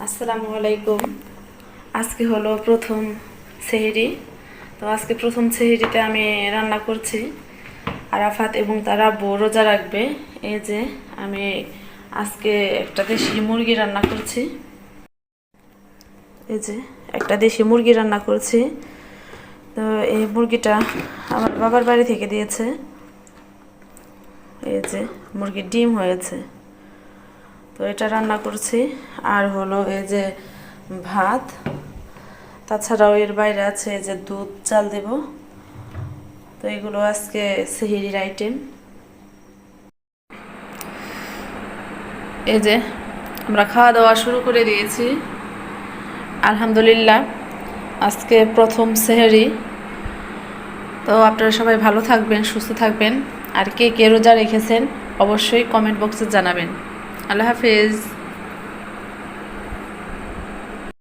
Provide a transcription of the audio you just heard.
আসসালামু আলাইকুম। আজকে হলো প্রথম সেহরি। তো আজকে প্রথম সেহরিতে আমি রান্না করছি। আরাফাত এবং তার আব্বু রোজা রাখবে। এই যে আমি আজকে একটা দেশি মুরগি রান্না করছি। এই যে একটা দেশি মুরগি রান্না করছি। তো এই মুরগিটা আমার বাবার বাড়ি থেকে দিয়েছে। এই যে মুরগির ডিম হয়েছে, তো এটা রান্না করছি। আর হলো এই যে ভাত, তাছাড়াও এর বাইরে আছে এই যে দুধ চাল দেব। তো এগুলো আজকে সেহরির আইটেম। এই যে আমরা খাওয়া দাওয়া শুরু করে দিয়েছি আলহামদুলিল্লাহ। আজকে প্রথম সেহরি। তো আপনারা সবাই ভালো থাকবেন, সুস্থ থাকবেন। আর কে কে রোজা রেখেছেন অবশ্যই কমেন্ট বক্সে জানাবেন। আল্লাহ হাফেজ।